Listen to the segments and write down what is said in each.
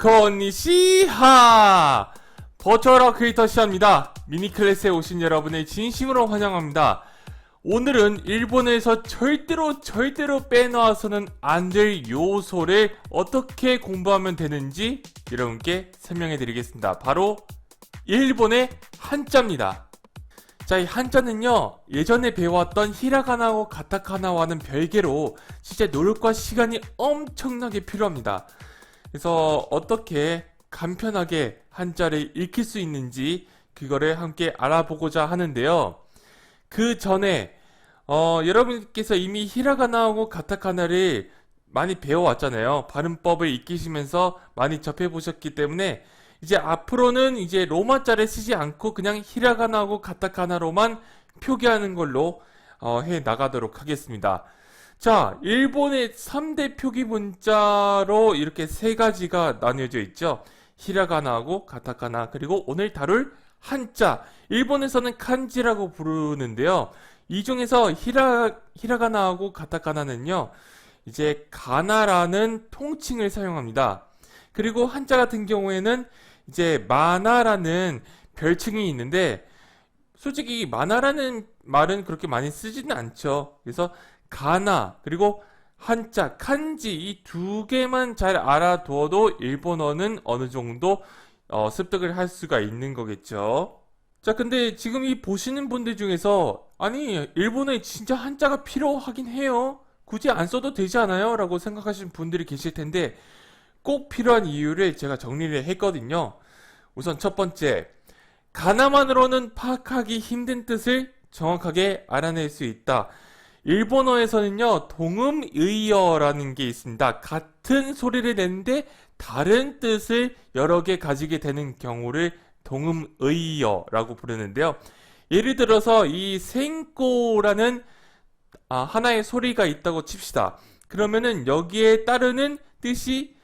konnichiwa! 버추얼 크리에이터 시합니다. 미니 클래스에 오신 여러분을 진심으로 환영합니다. 오늘은 일본에서 절대로 빼놓아서는 안 될 요소를 어떻게 공부하면 되는지 여러분께 설명해 드리겠습니다. 바로 일본의 한자입니다. 자, 이 한자는요, 예전에 배워왔던 히라가나와 가타카나와는 별개로 진짜 노력과 시간이 엄청나게 필요합니다. 그래서 어떻게 간편하게 한자를 익힐 수 있는지 그거를 함께 알아보고자 하는데요. 그 전에 여러분께서 이미 히라가나하고 가타카나를 많이 배워왔잖아요. 발음법을 익히시면서 많이 접해보셨기 때문에 이제 앞으로는 이제 로마자를 쓰지 않고 그냥 히라가나하고 가타카나로만 표기하는 걸로 해 나가도록 하겠습니다. 자, 일본의 3대 표기 문자로 이렇게 세 가지가 나뉘어져 있죠. 히라가나하고 가타카나, 그리고 오늘 다룰 한자, 일본에서는 칸지라고 부르는데요. 이 중에서 히라가나하고 가타카나는요, 이제 가나라는 통칭을 사용합니다. 그리고 한자 같은 경우에는 이제 마나라는 별칭이 있는데, 솔직히 마나라는 말은 그렇게 많이 쓰지는 않죠. 그래서 가나, 그리고 한자, 칸지 이 두 개만 잘 알아두어도 일본어는 어느 정도 습득을 할 수가 있는 거겠죠. 자, 근데 지금 이 보시는 분들 중에서 아니, 일본어에 진짜 한자가 필요하긴 해요. 굳이 안 써도 되지 않아요? 라고 생각하시는 분들이 계실 텐데 꼭 필요한 이유를 제가 정리를 했거든요. 우선 첫 번째, 가나만으로는 파악하기 힘든 뜻을 정확하게 알아낼 수 있다. 일본어에서는요, 동음의어라는 게 있습니다. 같은 소리를 내는데 다른 뜻을 여러 개 가지게 되는 경우를 동음의어라고 부르는데요. 예를 들어서 이 생꼬라는 하나의 소리가 있다고 칩시다. 그러면은 여기에 따르는 뜻이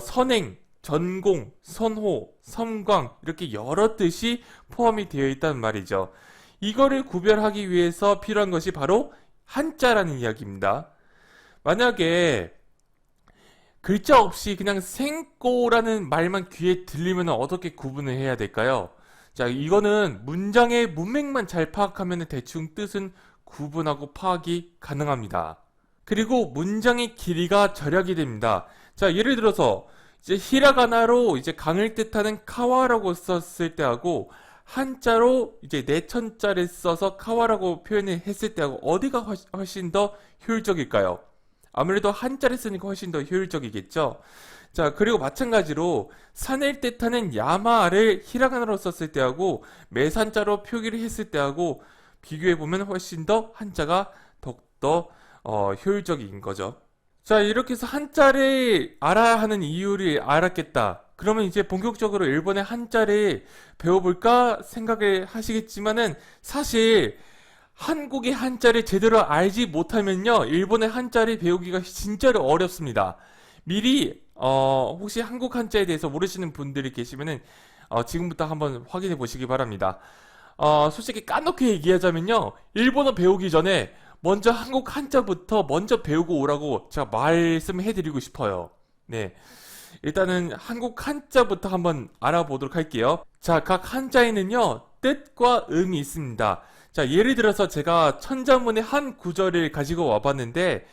선행, 전공, 선호, 섬광 이렇게 여러 뜻이 포함이 되어 있단 말이죠. 이거를 구별하기 위해서 필요한 것이 바로 한자라는 이야기입니다. 만약에 글자 없이 그냥 생꼬라는 말만 귀에 들리면 어떻게 구분을 해야 될까요? 자, 이거는 문장의 문맥만 잘 파악하면 대충 뜻은 구분하고 파악이 가능합니다. 그리고 문장의 길이가 절약이 됩니다. 자, 예를 들어서 이제 히라가나로 이제 강을 뜻하는 카와라고 썼을 때하고 한자로 이제 내천자를 써서 카와라고 표현을 했을 때하고 어디가 훨씬 더 효율적일까요? 아무래도 한자를 쓰니까 훨씬 더 효율적이겠죠. 자, 그리고 마찬가지로 산을 뜻하는 야마를 히라가나로 썼을 때하고 매산자로 표기를 했을 때하고 비교해보면 훨씬 더 한자가 더욱더 효율적인 거죠. 자, 이렇게 해서 한자를 알아야 하는 이유를 알았겠다. 그러면 이제 본격적으로 일본의 한자를 배워볼까 생각을 하시겠지만은 사실 한국의 한자를 제대로 알지 못하면요, 일본의 한자를 배우기가 진짜로 어렵습니다. 미리 혹시 한국 한자에 대해서 모르시는 분들이 계시면은 지금부터 한번 확인해 보시기 바랍니다. 솔직히 까놓게 얘기하자면요, 일본어 배우기 전에 먼저 한국 한자부터 먼저 배우고 오라고 제가 말씀해 드리고 싶어요. 네. 일단은 한국 한자부터 한번 알아보도록 할게요. 자, 각 한자에는요, 뜻과 음이 있습니다. 자, 예를 들어서 제가 천자문의 한 구절을 가지고 와봤는데,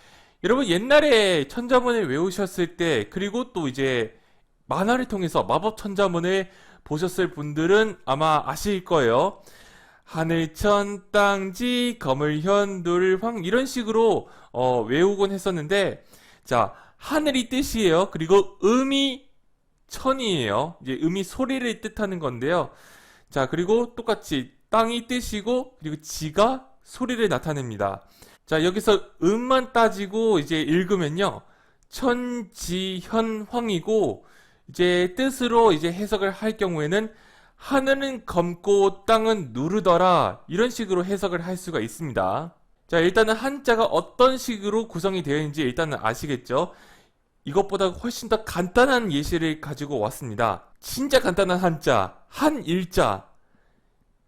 여러분 옛날에 천자문을 외우셨을 때, 그리고 또 이제 만화를 통해서 마법 천자문을 보셨을 분들은 아마 아실 거예요. 하늘천 땅지 거물현 놀황 이런 식으로 외우곤 했었는데, 자, 하늘이 뜻이에요. 그리고 음이 천이에요. 이제 음이 소리를 뜻하는 건데요. 자, 그리고 똑같이 땅이 뜻이고, 그리고 지가 소리를 나타냅니다. 자, 여기서 음만 따지고 이제 읽으면요, 천지현황이고, 이제 뜻으로 이제 해석을 할 경우에는 하늘은 검고 땅은 누르더라, 이런 식으로 해석을 할 수가 있습니다. 자, 일단은 한자가 어떤 식으로 구성이 되어 있는지 일단은 아시겠죠? 이것보다 훨씬 더 간단한 예시를 가지고 왔습니다. 진짜 간단한 한자, 한일자.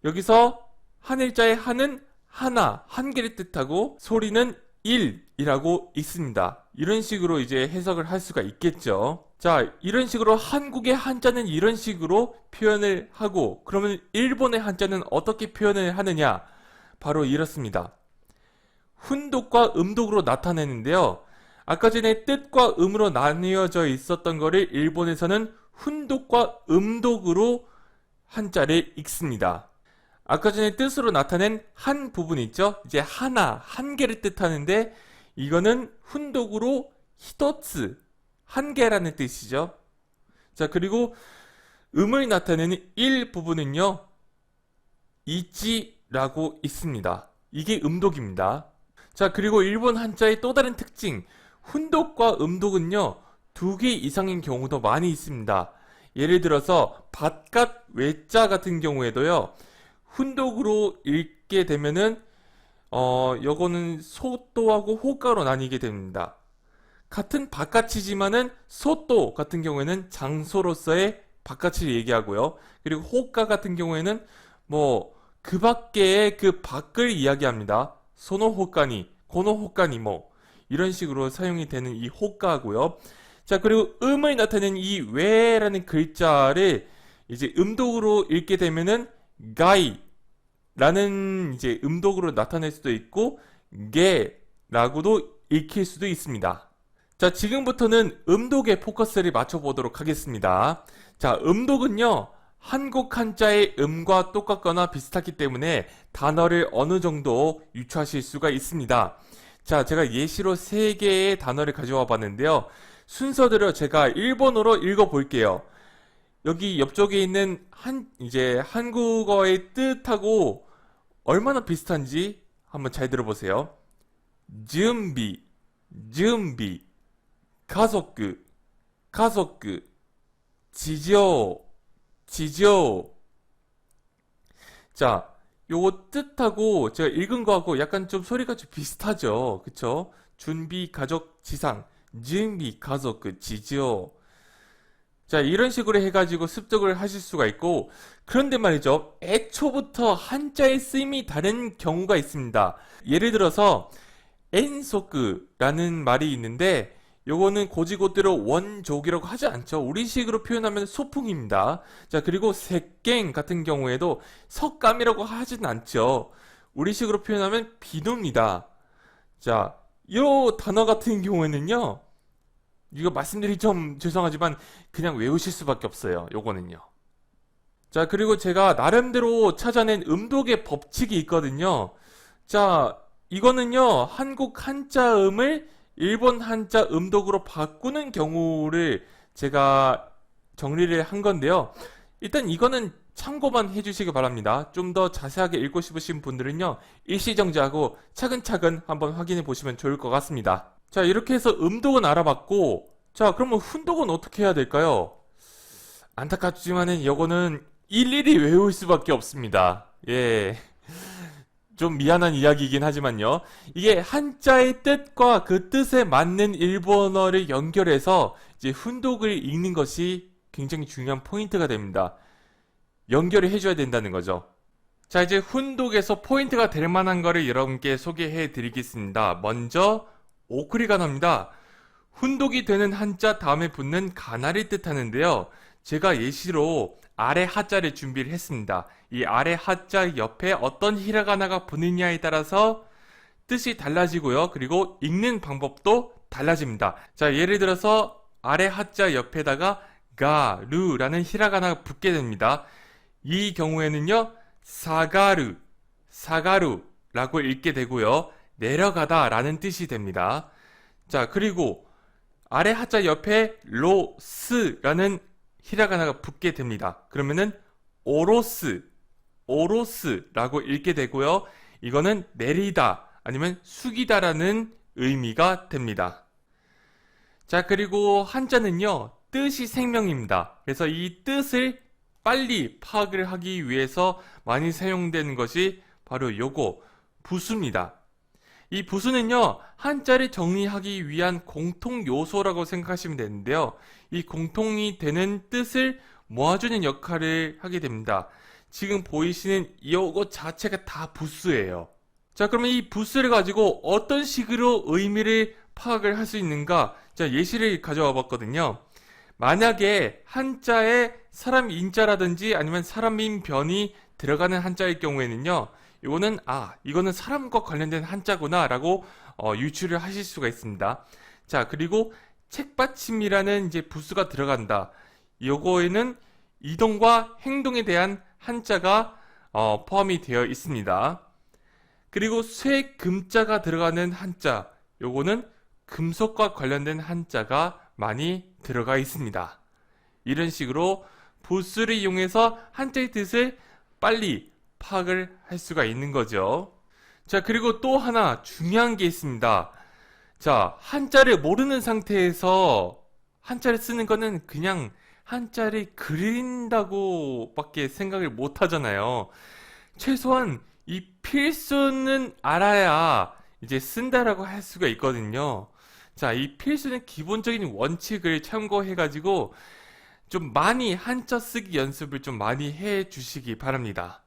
여기서 한일자의 한은 하나, 한 개를 뜻하고 소리는 일, 이라고 있습니다. 이런 식으로 이제 해석을 할 수가 있겠죠. 자, 이런 식으로 한국의 한자는 이런 식으로 표현을 하고, 그러면 일본의 한자는 어떻게 표현을 하느냐? 바로 이렇습니다. 훈독과 음독으로 나타내는데요. 아까 전에 뜻과 음으로 나뉘어져 있었던 거를 일본에서는 훈독과 음독으로 한자를 읽습니다. 아까 전에 뜻으로 나타낸 한 부분 있죠? 이제 하나, 한 개를 뜻하는데 이거는 훈독으로 히토츠, 한 개라는 뜻이죠. 자, 그리고 음을 나타내는 일 부분은요, 이치라고 있습니다. 이게 음독입니다. 자, 그리고 일본 한자의 또 다른 특징, 훈독과 음독은요, 2개 이상인 경우도 많이 있습니다. 예를 들어서 밭갓 외자 같은 경우에도요, 훈독으로 읽게 되면은 요거는 소또하고 호가로 나뉘게 됩니다. 같은 밭가치지만은 소또 같은 경우에는 장소로서의 밭가치를 얘기하고요. 그리고 호가 같은 경우에는 뭐 그 밖의 그 밖을 이야기합니다. 소노 호가니, 고노 호가니 뭐 이런 식으로 사용이 되는 이 호가고요. 자, 그리고 음을 나타내는 이 외라는 글자를 이제 음독으로 읽게 되면은 가이라는 이제 음독으로 나타낼 수도 있고 게라고도 읽힐 수도 있습니다. 자, 지금부터는 음독에 포커스를 맞춰보도록 하겠습니다. 자, 음독은요, 한국 한자의 음과 똑같거나 비슷하기 때문에 단어를 어느 정도 유추하실 수가 있습니다. 자, 제가 예시로 3개의 단어를 가져와 봤는데요. 순서대로 제가 일본어로 읽어볼게요. 여기 옆쪽에 있는 이제 한국어의 뜻하고 얼마나 비슷한지 한번 잘 들어보세요. 준비, 준비, 가족, 가족, 지조, 지조. 자, 요거 뜻하고 제가 읽은 거하고 약간 좀 소리가 좀 비슷하죠. 그쵸? 준비, 가족, 지상, 준비, 가족, 지조. 자, 이런 식으로 해가지고 습득을 하실 수가 있고, 그런데 말이죠. 애초부터 한자의 쓰임이 다른 경우가 있습니다. 예를 들어서, 엔소크라는 말이 있는데, 요거는 고지고대로 원족이라고 하지 않죠. 우리식으로 표현하면 소풍입니다. 자, 그리고 색갱 같은 경우에도 석감이라고 하진 않죠. 우리식으로 표현하면 비누입니다. 자, 요 단어 같은 경우에는요, 이거 말씀드리기 좀 죄송하지만 그냥 외우실 수밖에 없어요. 요거는요. 자, 그리고 제가 나름대로 찾아낸 음독의 법칙이 있거든요. 자, 이거는요, 한국 한자음을 일본 한자 음독으로 바꾸는 경우를 제가 정리를 한 건데요. 일단 이거는 참고만 해주시기 바랍니다. 좀 더 자세하게 읽고 싶으신 분들은요, 일시정지하고 차근차근 한번 확인해 보시면 좋을 것 같습니다. 자, 이렇게 해서 음독은 알아봤고, 자, 그러면 훈독은 어떻게 해야 될까요? 안타깝지만은 이거는 일일이 외울 수밖에 없습니다. 예. 좀 미안한 이야기이긴 하지만요. 이게 한자의 뜻과 그 뜻에 맞는 일본어를 연결해서 이제 훈독을 읽는 것이 굉장히 중요한 포인트가 됩니다. 연결을 해줘야 된다는 거죠. 자, 이제 훈독에서 포인트가 될 만한 거를 여러분께 소개해 드리겠습니다. 먼저 오크리가나입니다. 훈독이 되는 한자 다음에 붙는 가나를 뜻하는데요. 제가 예시로 아래 하자를 준비를 했습니다. 이 아래 하자 옆에 어떤 히라가나가 붙느냐에 따라서 뜻이 달라지고요. 그리고 읽는 방법도 달라집니다. 자, 예를 들어서 아래 하자 옆에다가 가루라는 히라가나가 붙게 됩니다. 이 경우에는요, 사가루, 사가루라고 읽게 되고요. 내려가다 라는 뜻이 됩니다. 자, 그리고 아래 하자 옆에 로스라는 히라가나가 붙게 됩니다. 그러면은 오로스, 오로스라고 읽게 되고요. 이거는 내리다 아니면 숙이다라는 의미가 됩니다. 자, 그리고 한자는요, 뜻이 생명입니다. 그래서 이 뜻을 빨리 파악을 하기 위해서 많이 사용되는 것이 바로 요거 부수입니다. 이 부수는요, 한자를 정리하기 위한 공통 요소라고 생각하시면 되는데요. 이 공통이 되는 뜻을 모아주는 역할을 하게 됩니다. 지금 보이시는 이거 자체가 다 부수예요. 자, 그러면 이 부스를 가지고 어떤 식으로 의미를 파악을 할 수 있는가? 자, 예시를 가져와 봤거든요. 만약에 한자에 사람 인자라든지 아니면 사람인 변이 들어가는 한자일 경우에는요, 이거는 사람과 관련된 한자구나 라고 유추를 하실 수가 있습니다. 자, 그리고 책받침이라는 이제 부수가 들어간다. 요거에는 이동과 행동에 대한 한자가 포함이 되어 있습니다. 그리고 쇠 금자가 들어가는 한자, 요거는 금속과 관련된 한자가 많이 들어가 있습니다. 이런 식으로 부수를 이용해서 한자의 뜻을 빨리 파악을 할 수가 있는 거죠. 자, 그리고 또 하나 중요한 게 있습니다. 자, 한자를 모르는 상태에서 한자를 쓰는 거는 그냥 한자를 그린다고 밖에 생각을 못 하잖아요. 최소한 이 필수는 알아야 이제 쓴다라고 할 수가 있거든요. 자, 이 필수는 기본적인 원칙을 참고해가지고 좀 많이 한자 쓰기 연습을 좀 많이 해 주시기 바랍니다.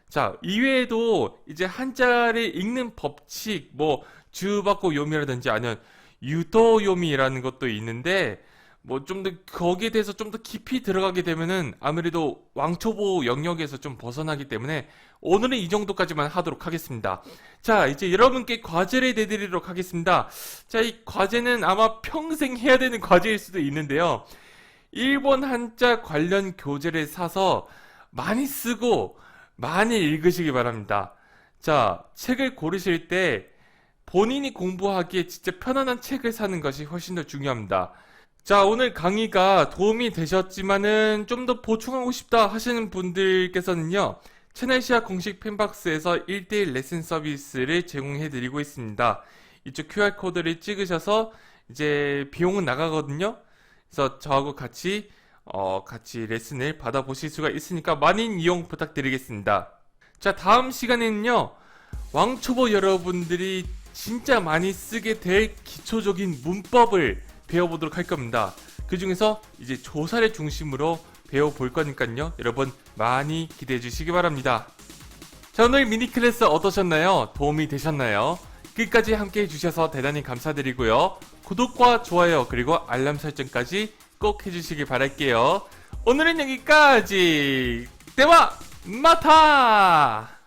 자, 이외에도 이제 한자를 읽는 법칙, 뭐, 주받고 요미라든지 아니면 유도요미라는 것도 있는데, 뭐, 좀 더, 거기에 대해서 좀 더 깊이 들어가게 되면은 아무래도 왕초보 영역에서 좀 벗어나기 때문에 오늘은 이 정도까지만 하도록 하겠습니다. 자, 이제 여러분께 과제를 내드리도록 하겠습니다. 자, 이 과제는 아마 평생 해야 되는 과제일 수도 있는데요. 일본 한자 관련 교재를 사서 많이 쓰고 많이 읽으시기 바랍니다. 자, 책을 고르실 때 본인이 공부하기에 진짜 편안한 책을 사는 것이 훨씬 더 중요합니다. 자, 오늘 강의가 도움이 되셨지만은 좀 더 보충하고 싶다 하시는 분들께서는요, 채널시아 공식 팬박스에서 1대1 레슨 서비스를 제공해 드리고 있습니다. 이쪽 QR코드를 찍으셔서 이제 비용은 나가거든요. 그래서 저하고 같이 레슨을 받아보실 수가 있으니까 많은 이용 부탁드리겠습니다. 자, 다음 시간에는요, 왕초보 여러분들이 진짜 많이 쓰게 될 기초적인 문법을 배워보도록 할 겁니다. 그 중에서 이제 조사를 중심으로 배워볼 거니까요, 여러분 많이 기대해 주시기 바랍니다. 자, 오늘 미니 클래스 어떠셨나요? 도움이 되셨나요? 끝까지 함께 해주셔서 대단히 감사드리고요. 구독과 좋아요 그리고 알람 설정까지 꼭 해주시기 바랄게요. 오늘은 여기까지. 대화 마타!